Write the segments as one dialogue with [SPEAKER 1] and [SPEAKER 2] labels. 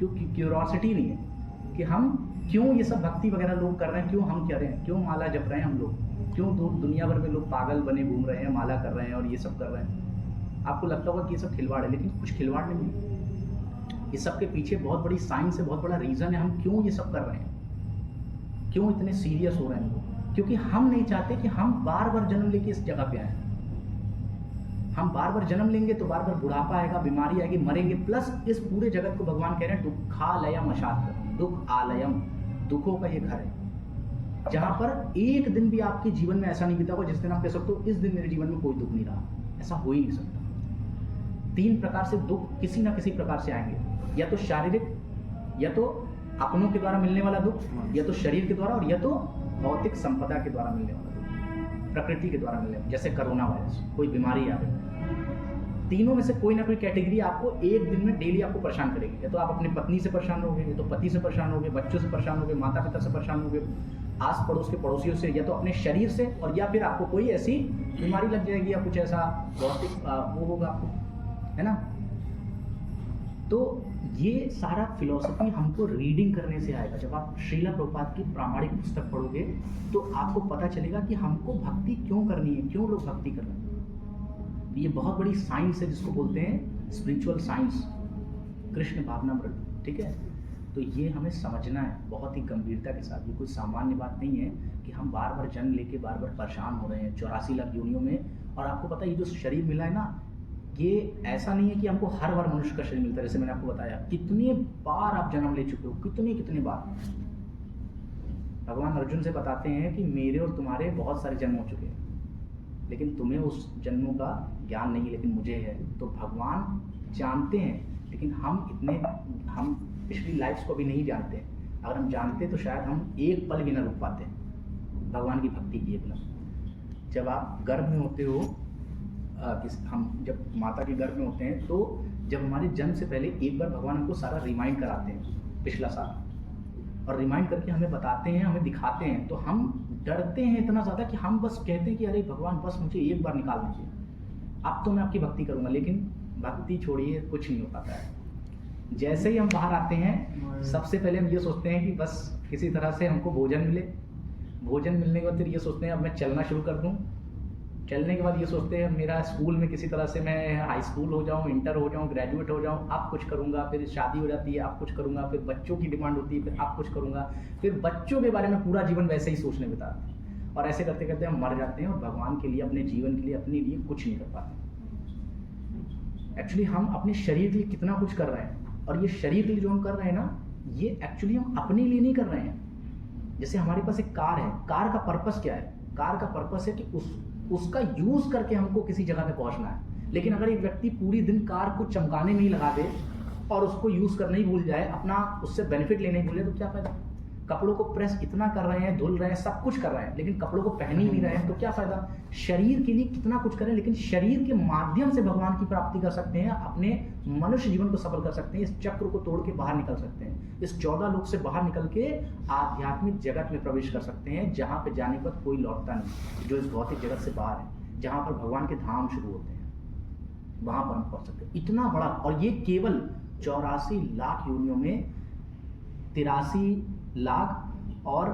[SPEAKER 1] क्योंकि क्यूरोसिटी नहीं है कि हम क्यों ये सब भक्ति वगैरह लोग कर रहे हैं, क्यों हम कर रहे हैं, क्यों माला जप रहे हैं हम लोग, क्यों दुनिया भर में लोग पागल बने घूम रहे हैं, माला कर रहे हैं और ये सब कर रहे हैं। आपको लगता होगा कि ये सब खिलवाड़ है, लेकिन कुछ खिलवाड़ नहीं है। ये सब के पीछे बहुत बड़ी साइंस है, बहुत बड़ा रीज़न है हम क्यों ये सब कर रहे हैं, क्यों इतने सीरियस हो रहे हैं लोग। क्योंकि हम नहीं चाहते कि हम बार बार जन्म लेके इस जगह पे आए। हम बार बार जन्म लेंगे तो बार बार बुढ़ापा आएगा, बीमारी आएगी, मरेंगे। प्लस इस पूरे जगत को भगवान कह रहे हैं दुखालयम अशात, दुख आलयम, दुखों का ये घर है, जहाँ पर एक दिन भी आपके जीवन में ऐसा नहीं बीता होगा जिस दिन आप कह सकते हो इस दिन मेरे जीवन में कोई दुख नहीं रहा। ऐसा हो ही नहीं सकता। 3 प्रकार से दुख किसी ना किसी प्रकार से आएंगे, या तो शारीरिक, या तो अपनों के द्वारा मिलने वाला दुख, या तो शरीर के द्वारा, और या तो भौतिक संपदा के द्वारा मिलने वाला दुख, प्रकृति के द्वारा मिलने वाला, जैसे कोरोना वायरस, कोई बीमारी आ गई। तीनों में से कोई ना कोई कैटेगरी आपको एक दिन में डेली आपको परेशान करेगी। या तो आप अपनी पत्नी से परेशान होगे, या तो पति से परेशान होगे, बच्चों से परेशान होगे, माता पिता से परेशान होगे, आस पड़ोस के पड़ोसियों से, या तो अपने शरीर से, और या फिर आपको कोई ऐसी बीमारी लग जाएगी या कुछ ऐसा भौतिक वो होगा आपको, है ना। तो ये सारा फिलॉसफी हमको रीडिंग करने से आएगा। जब आप श्रीला प्रभुपाद की प्रामाणिक पुस्तक पढ़ोगे तो आपको पता चलेगा कि हमको भक्ति क्यों करनी है, क्यों लोग भक्ति कर रहे हैं। ये बहुत बड़ी साइंस है जिसको बोलते हैं स्पिरिचुअल साइंस, कृष्ण भावनामृत, ठीक है। तो ये हमें समझना है बहुत ही गंभीरता के साथ। ये कोई सामान्य बात नहीं है कि हम बार बार जन्म लेके बार बार परेशान हो रहे हैं 84 लाख योनियों में। और आपको पता है ये जो शरीर मिला है ना, ये ऐसा नहीं है कि हमको हर बार मनुष्य का शरीर मिलता है। जैसे मैंने आपको बताया कितने बार आप जन्म ले चुके हो, कितने बार। भगवान अर्जुन से बताते हैं कि मेरे और तुम्हारे बहुत सारे जन्म हो चुके हैं, लेकिन तुम्हें उस जन्मों का ज्ञान नहीं है, लेकिन मुझे है। तो भगवान जानते हैं, लेकिन हम पिछली लाइफ्स को भी नहीं जानते। अगर हम जानते तो शायद हम एक पल भी ना रुक पाते भगवान की भक्ति किए बिना। जब आप गर्भ में होते हो, हम जब माता के गर्भ में होते हैं, तो जब हमारे जन्म से पहले एक बार भगवान हमको सारा रिमाइंड कराते हैं पिछला साल, और रिमाइंड करके हमें बताते हैं, हमें दिखाते हैं। तो हम डरते हैं इतना ज़्यादा कि हम बस कहते हैं कि अरे भगवान बस मुझे एक बार निकाल दीजिए, अब तो मैं आपकी भक्ति करूँगा। लेकिन भक्ति छोड़िए, कुछ नहीं हो पाता है। जैसे ही हम बाहर आते हैं, सबसे पहले हम ये सोचते हैं कि बस किसी तरह से हमको भोजन मिले। भोजन मिलने के बाद फिर ये सोचते हैं अब मैं चलना शुरू कर दूँ। चलने के बाद ये सोचते हैं मेरा स्कूल में किसी तरह से मैं हाई स्कूल हो जाऊँ, इंटर हो जाऊँ, ग्रेजुएट हो जाऊँ, अब कुछ करूँगा। फिर शादी हो जाती है, अब कुछ करूँगा। फिर बच्चों की डिमांड होती है, फिर अब कुछ करूँगा। फिर बच्चों के बारे में पूरा जीवन वैसे ही सोचने बिताते हैं, और ऐसे करते करते हम मर जाते हैं और भगवान के लिए, अपने जीवन के लिए, अपने लिए कुछ नहीं कर पाते। एक्चुअली हम अपने शरीर के लिए कितना कुछ कर रहे हैं, और ये शरीर के लिए जो हम कर रहे हैं ना, ये एक्चुअली हम अपने लिए नहीं कर रहे हैं। जैसे हमारे पास एक कार है, कार का पर्पस क्या है? कार का पर्पस है कि उसका यूज करके हमको किसी जगह पे पहुंचना है। लेकिन अगर एक व्यक्ति पूरी दिन कार को चमकाने में ही लगा दे और उसको यूज करना ही भूल जाए, अपना उससे बेनिफिट लेने ही भूल जाए, तो क्या फायदा? कपड़ों को प्रेस इतना कर रहे हैं, धुल रहे हैं, सब कुछ कर रहे हैं, लेकिन कपड़ों को पहन ही नहीं रहे हैं, तो क्या फायदा? शरीर के लिए कितना कुछ करें, लेकिन शरीर के माध्यम से भगवान की प्राप्ति कर सकते हैं, अपने मनुष्य जीवन को सफल कर सकते हैं, इस चक्र को तोड़ के बाहर निकल सकते हैं, इस 14 लोक से बाहर निकल के आध्यात्मिक जगत में प्रवेश कर सकते हैं, जहाँ पे जाने के बाद कोई लौटता नहीं, जो इस भौतिक जगत से बाहर है, जहाँ पर भगवान के धाम शुरू होते हैं, वहां पर हम पहुंच सकते हैं। इतना बड़ा, और ये केवल 84 लाख योनियों में 83 लाख और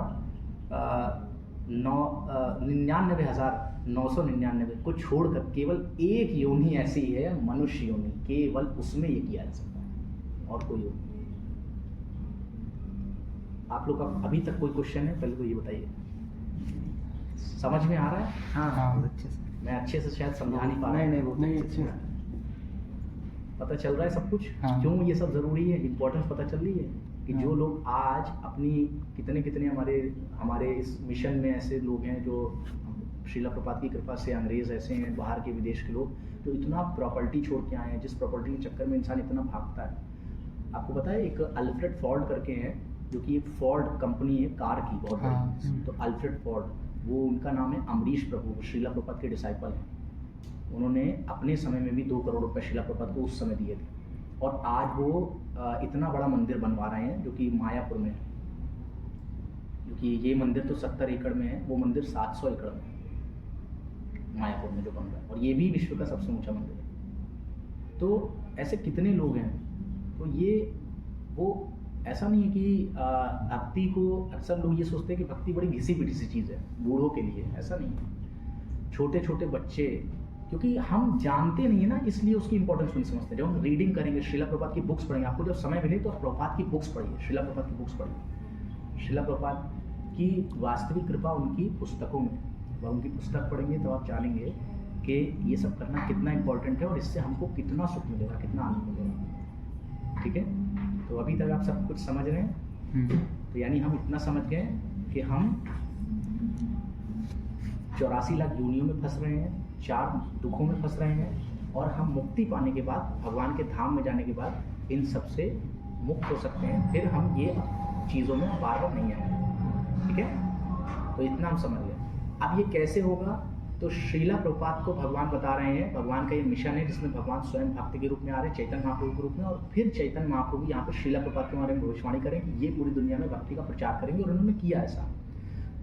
[SPEAKER 1] 99,999 को छोड़कर केवल एक योनि ऐसी है, मनुष्य योनि, केवल उसमें ये किया जा सकता है, और कोई योनि नहीं। आप लोग का अभी तक कोई क्वेश्चन है? पहले तो ये बताइए, समझ में आ रहा है?
[SPEAKER 2] हाँ, अच्छे से।
[SPEAKER 1] मैं अच्छे से शायद समझा नहीं पा रहा।
[SPEAKER 2] नहीं अच्छे से
[SPEAKER 1] पता चल रहा है सब कुछ?
[SPEAKER 2] हाँ।
[SPEAKER 1] क्यों ये सब ज़रूरी है, इम्पोर्टेंस पता चल रही है कि जो लोग आज अपनी कितने हमारे इस मिशन में ऐसे लोग हैं जो श्रीला प्रभुपाद की कृपा से, अंग्रेज़ ऐसे हैं, बाहर के विदेश के लोग जो इतना प्रॉपर्टी छोड़ के आए हैं, जिस प्रॉपर्टी के चक्कर में इंसान इतना भागता है। आपको पता है एक अल्फ्रेड फोर्ड करके हैं, जो कि एक फोर्ड कंपनी है कार की, बहुत बड़ी। तो अल्फ्रेड फोर्ड, वो उनका नाम है। अमरीश प्रभु श्रीला प्रभुपाद के डिसाइपल हैं। उन्होंने अपने समय में भी 2 करोड़ रुपए श्रीला प्रभुपाद को उस समय दिए थे, और आज वो इतना बड़ा मंदिर बनवा रहे हैं जो कि मायापुर में है। क्योंकि ये मंदिर तो 70 एकड़ में है, वो मंदिर 700 एकड़ में है मायापुर में जो बन रहा है, और ये भी विश्व का सबसे ऊंचा मंदिर है। तो ऐसे कितने लोग हैं। तो ये वो ऐसा नहीं है कि भक्ति को अक्सर लोग ये सोचते हैं कि भक्ति बड़ी घिसी पिटी सी चीज़ है बूढ़ों के लिए, ऐसा नहीं है। छोटे छोटे बच्चे, क्योंकि हम जानते नहीं है ना, इसलिए उसकी इंपॉर्टेंस नहीं समझते। जब हम रीडिंग करेंगे, श्रीला प्रभुपाद की बुक्स पढ़ेंगे, आपको जब समय मिले तो प्रभुपाद की बुक्स पढ़िए, श्रीला प्रभुपाद की बुक्स पढ़िए। श्रीला प्रभुपाद की वास्तविक कृपा उनकी पुस्तकों में, और उनकी पुस्तक पढ़ेंगे तो आप जानेंगे कि ये सब करना कितना इंपॉर्टेंट है और इससे हमको कितना सुख मिलेगा, कितना आनंद मिलेगा। ठीक है, तो अभी तक आप सब कुछ समझ रहे हैं। तो यानी हम इतना समझ गए कि हम 84 लाख योनियों में फंस रहे हैं, 4 दुखों में फंस रहे हैं, और हम मुक्ति पाने के बाद, भगवान के धाम में जाने के बाद इन सब से मुक्त हो सकते हैं। फिर हम ये चीज़ों में बार बार नहीं आएंगे। ठीक है, तो इतना हम समझ गए। अब ये कैसे होगा, तो श्रीला प्रभुपाद को भगवान बता रहे हैं, भगवान का ये मिशन है जिसमें भगवान स्वयं भक्त के रूप में आ रहे हैं, चैतन्य महाप्रभु के रूप में, और फिर चैतन्य महाप्रभु यहाँ पर श्रीला प्रभुपाद के बारे में भविष्यवाणी करेंगे, ये पूरी दुनिया में भक्ति का प्रचार करेंगे, और उन्होंने किया ऐसा।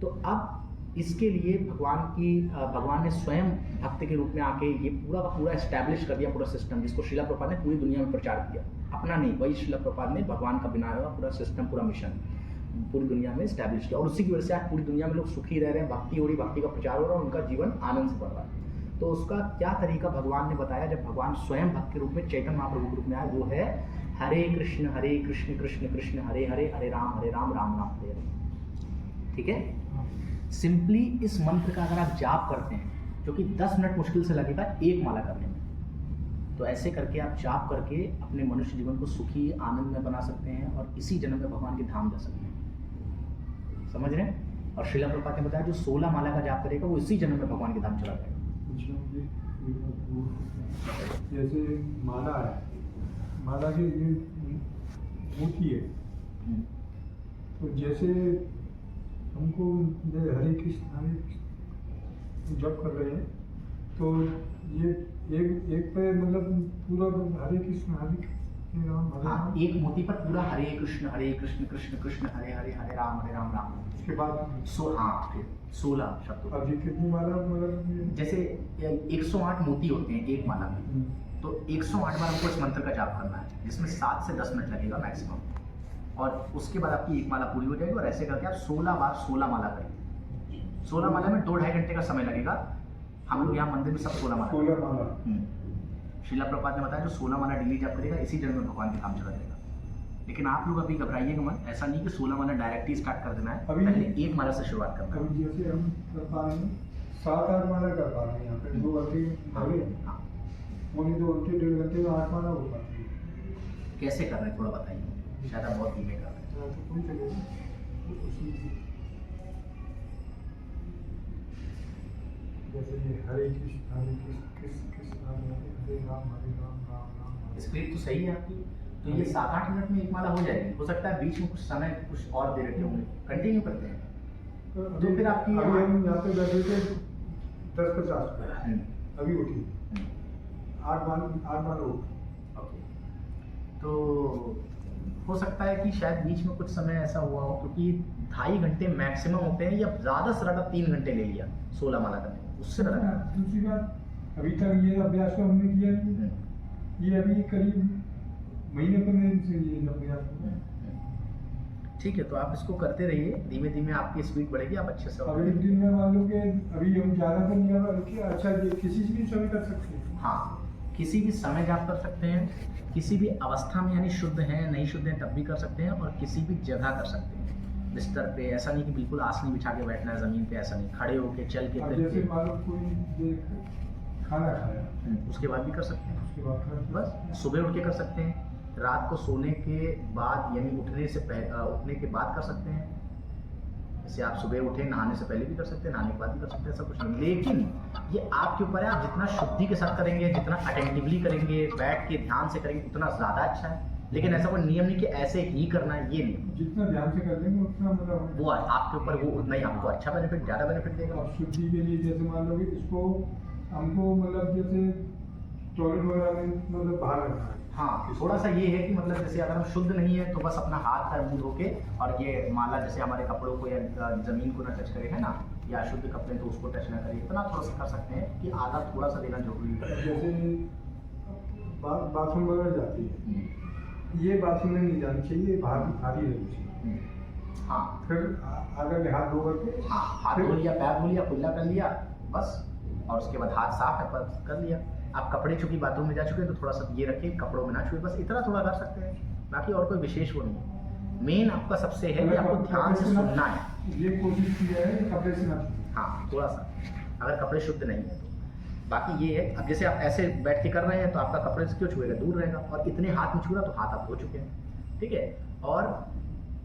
[SPEAKER 1] तो अब इसके लिए भगवान ने स्वयं भक्त के रूप में आके ये पूरा का पूरा एस्टैब्लिश कर दिया, पूरा सिस्टम, जिसको श्रीला प्रभुपाद ने पूरी दुनिया में प्रचार किया। अपना नहीं, वही श्रीला प्रभुपाद ने भगवान का बनाया हुआ पूरा सिस्टम, पूरा मिशन पूरी दुनिया में स्टैब्लिश किया, और उसी की वजह से आज पूरी दुनिया में लोग सुखी रह रहे हैं, भक्ति हो रही, भक्ति का प्रचार हो रहा है, उनका जीवन आनंद से बढ़ रहा है। तो उसका क्या तरीका भगवान ने बताया, जब भगवान स्वयं भक्त के रूप में चैतन्य महाप्रभु के रूप में आए, वो है हरे कृष्ण कृष्ण कृष्ण हरे हरे, हरे राम राम राम हरे हरे। ठीक है, सिंपली इस मंत्र का अगर आप जाप करते हैं, जो कि 10 मिनट मुश्किल से लगेगा एक माला करने में, तो ऐसे करके आप जाप करके अपने मनुष्य जीवन को सुखी आनंद में बना सकते हैं, और इसी जन्म में भगवान के धाम जा सकते हैं। समझ रहे हैं? और श्रीला प्रभुपाद ने बताया जो 16 माला का जाप करेगा वो इसी जन्म में भगवान के धाम चला जाएगा।
[SPEAKER 3] जैसे माला है, माला की मूर्ति है, तो जैसे हमको हरे कृष्ण जप कर रहे हैं, तो ये एक पे मतलब पूरा हरे कृष्ण राम हरे राम,
[SPEAKER 1] एक मोती पर पूरा हरे कृष्ण कृष्ण कृष्ण हरे हरे, हरे राम राम।
[SPEAKER 3] उसके बाद
[SPEAKER 1] फिर 16 शब्द।
[SPEAKER 3] अब ये कितनी माला मतलब
[SPEAKER 1] जैसे 108 मोती होते हैं एक माला में, तो 108 बार हमको इस मंत्र का जाप करना है, जिसमें 7 से 10 मिनट लगेगा मैक्सिमम, और उसके बाद आपकी एक माला पूरी हो जाएगी। और ऐसे करके आप 16 बार 16 माला करेंगे। 16 माला में 2-2.5 घंटे का समय लगेगा। हम लोग यहाँ मंदिर में सब 16 माला। श्रीला प्रभुपाद ने बताया जो 16 माला डेली जाप करेगा इसी जन्म में भगवान के धाम चला जाएगा। लेकिन आप लोग अभी घबराइएगा मत, ऐसा नहीं कि 16 माला डायरेक्ट ही स्टार्ट कर देना है, पहले एक माला से शुरुआत करना है।
[SPEAKER 3] अभी जैसे हम कर पा रहे हैं 7-8 माला कर पा रहे हैं यहाँ पे, 2 घंटे आगे, वो नहीं 2 घंटे 1.5 घंटे में 8 माला हो पाती है।
[SPEAKER 1] कैसे कर रहे हैं थोड़ा बताइए, शायद आप बहुत धीमे कर रहे हैं।
[SPEAKER 3] कोई चलेगा, जैसे ये हरे कृष्ण कृष्ण हरे राम राम राम।
[SPEAKER 1] स्क्रिप्ट तो सही है आपकी, तो ये 7-8 मिनट में एक माला हो जाएगी। हो सकता है बीच में कुछ समय कुछ और दे रहे होंगे, कंटिन्यू करते हैं तो फिर आपकी
[SPEAKER 3] अभी हम यहाँ पे बैठे थे 10:50 पे, अभी उठी 8 माला उठी।
[SPEAKER 1] ओके, तो हो सकता है कि शायद बीच में कुछ समय ऐसा हुआ हो, क्योंकि 2.5 घंटे मैक्सिमम होते हैं, या ज़्यादा से ज़्यादा 3 घंटे ले लिया 16 माला करने में, उससे ज़्यादा।
[SPEAKER 3] दूसरी बात, अभी तक ये अभ्यास तो हमने किया नहीं, ये अभी करीब महीने 15 दिन से ये अभ्यास।
[SPEAKER 1] ठीक है, तो आप इसको करते रहिए, धीमे धीमे आपकी स्पीड बढ़ेगी, आप अच्छे से।
[SPEAKER 3] अब एक दिन में मान लो कि अभी हम ज़्यादा तो नहीं आ रहा, अच्छा किसी भी समय कर सकते हैं।
[SPEAKER 1] हाँ, किसी भी समय जाप कर सकते हैं, किसी भी अवस्था में, यानी शुद्ध हैं नहीं शुद्ध हैं तब भी कर सकते हैं, और किसी भी जगह कर सकते हैं। बिस्तर पे, ऐसा नहीं कि बिल्कुल आसनी बिछा के बैठना है ज़मीन पे, ऐसा नहीं, खड़े होके चल के फिर
[SPEAKER 3] जैसे मान लो कोई खाना खाया,
[SPEAKER 1] उसके बाद भी कर सकते हैं।
[SPEAKER 3] उसके बाद
[SPEAKER 1] बस सुबह उठ के कर सकते हैं, रात को सोने के बाद यानी उठने के बाद कर सकते हैं। जैसे आप सुबह उठे, नहाने से पहले भी कर सकते हैं, नहाने के बाद भी कर सकते हैं, ऐसा कुछ नहीं। लेकिन ये आपके ऊपर है, आप जितना शुद्धि के साथ करेंगे, जितना अटेंटिवली करेंगे, बैठ के ध्यान से करेंगे, उतना ज़्यादा अच्छा है। लेकिन ऐसा कोई नियम नहीं कि ऐसे ही करना है, ये नहीं।
[SPEAKER 3] जितना ध्यान से कर लेंगे उतना मतलब
[SPEAKER 1] वो आपके ऊपर, वो उतना ही आपको अच्छा बेनिफिट, ज़्यादा बेनिफिट देगा।
[SPEAKER 3] और शुद्धि के लिए जैसे मान लो कि इसको हमको मतलब जैसे टॉयलेट वगैरह में मतलब बाहर रखना है।
[SPEAKER 1] हाँ, थोड़ा सा ये है कि मतलब जैसे अगर हम शुद्ध नहीं है तो बस अपना हाथ पैर मुंह धो के, और ये माला जैसे हमारे कपड़ों को या जमीन को ना टच करे, है ना, या शुद्ध कपड़े तो उसको टच ना करे, इतना थोड़ा सा कर सकते हैं कि आधा थोड़ा सा देना जरूरी है।
[SPEAKER 3] जैसे बाथरूम वगैरह जाती है ये बात सुनने नहीं जानी चाहिए, ये भारी रहनी चाहिए।
[SPEAKER 1] हाँ
[SPEAKER 3] फिर अगर हाथ धो करके
[SPEAKER 1] हाँ, हाथ धो लिया, पैर धो लिया, कुल्ला कर लिया बस, और उसके बाद हाथ साफ है पर कर लिया। आप कपड़े चूंकि बाथरूम में जा चुके हैं तो थोड़ा सा ये रखिए, कपड़ों में ना छुए, बस इतना थोड़ा कर सकते हैं, बाकी और कोई विशेष वो नहीं है। मेन आपका सबसे है कि आपको ध्यान से सुनना है।
[SPEAKER 3] ये कोशिश की है कि कपड़े से ना छूए।
[SPEAKER 1] हाँ थोड़ा सा, अगर कपड़े शुद्ध नहीं है तो। बाकी ये है, अब जैसे आप ऐसे बैठ के कर रहे हैं तो आपका कपड़े से क्यों छुएगा, दूर रहेगा, और इतने हाथ में छू रहा तो हाथ आप धो चुके हैं, ठीक है। और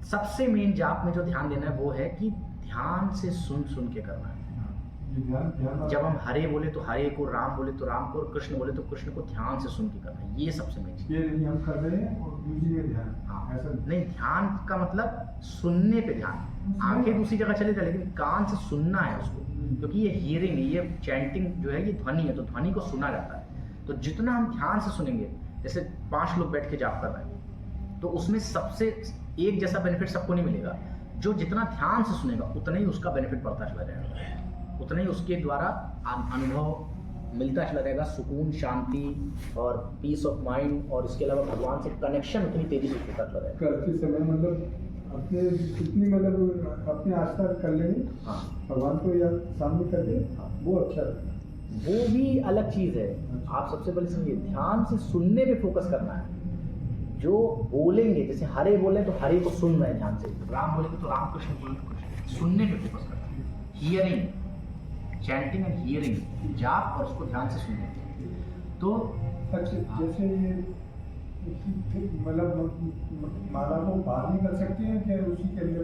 [SPEAKER 1] सबसे मेन जाप में जो ध्यान देना है वो है कि ध्यान से सुन के करना है।
[SPEAKER 3] ये ध्यान
[SPEAKER 1] जब हम हरे बोले तो हरे को, राम बोले तो राम को, और कृष्ण बोले तो कृष्ण को ध्यान से सुन के करना है, ये सबसे मेन चीज।
[SPEAKER 3] ये नहीं हम कर रहे हैं और दूसरी में ध्यान।
[SPEAKER 1] हाँ
[SPEAKER 3] ऐसा
[SPEAKER 1] नहीं, ध्यान का मतलब सुनने पे ध्यान, आंखें दूसरी जगह चले जाए लेकिन कान से सुनना है उसको, क्योंकि ये हियरिंग नहीं, ये चैंटिंग जो है ये ध्वनि है, तो ध्वनि को सुना जाता है। तो जितना हम ध्यान से सुनेंगे, जैसे 5 लोग बैठ के जाप कर रहे हैं तो उसमें सबसे एक जैसा बेनिफिट सबको नहीं मिलेगा। जो जितना ध्यान से सुनेगा उतना ही उसका बेनिफिट बढ़ता चला जाएगा, उतना ही उसके द्वारा अनुभव मिलता चला जाएगा, सुकून, शांति और पीस ऑफ माइंड, और इसके अलावा भगवान से कनेक्शन उतनी तेजी से होता चला जाएगा।
[SPEAKER 3] करते समय मतलब अपने कितनी मतलब अपनी आस्था कर लेंगे,
[SPEAKER 1] हाँ
[SPEAKER 3] भगवान को या सामने करके, वो अच्छा है।
[SPEAKER 1] वो भी अलग चीज़ है। आप सबसे पहले समझिए, ध्यान से सुनने पे फोकस करना है। जो बोलेंगे, जैसे हरे बोले तो हरे को सुन रहे हैं ध्यान से, राम बोलेंगे तो राम, कृष्ण बोले तो कृष्ण, सुनने पे फोकस करना है। हियरिंग, चैंटिंग एंड हियरिंग, जाप और उसको ध्यान से सुनने। तो
[SPEAKER 3] अच्छा, जैसे ये मतलब माला को बाहर नहीं कर सकते हैं क्या, उसी के अंदर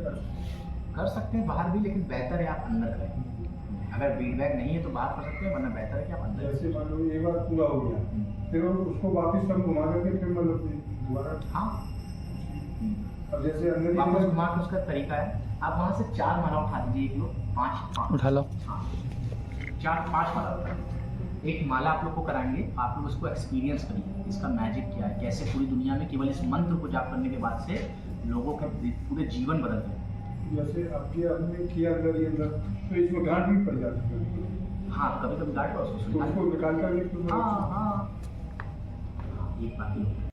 [SPEAKER 1] कर सकते हैं बाहर भी, लेकिन बेहतर है आप अंदर करें। अगर फीडबैक नहीं है तो बाहर कर सकते हैं, वरना बेहतर है कि आप अंदर करें।
[SPEAKER 3] जैसे मान लो एक बार पूरा हो गया, फिर उसको वापस हम घुमा करके फिर मतलब दोबारा।
[SPEAKER 1] हाँ
[SPEAKER 3] अब जैसे अंदर
[SPEAKER 1] वापस घुमा के उसका तरीका है, आप वहाँ से 4 माला उठा दीजिए, एक लोग 5
[SPEAKER 2] उठा लो।
[SPEAKER 1] हाँ 4-5 माला उठा लीजिए। एक माला आप लोग को कराएंगे, आप लोग उसको एक्सपीरियंस करिए, इसका मैजिक क्या है, कैसे पूरी दुनिया में केवल इस मंत्र को जाप करने के बाद से लोगों के पूरे जीवन बदल गए।
[SPEAKER 3] जैसे अब ये हमने किया अंदर ही अंदर, तो इसमें गांठ भी पड़ जाती है।
[SPEAKER 1] हाँ कभी कभी गाड़
[SPEAKER 3] तो उसको निकाल कर
[SPEAKER 1] हाँ हाँ, एक बात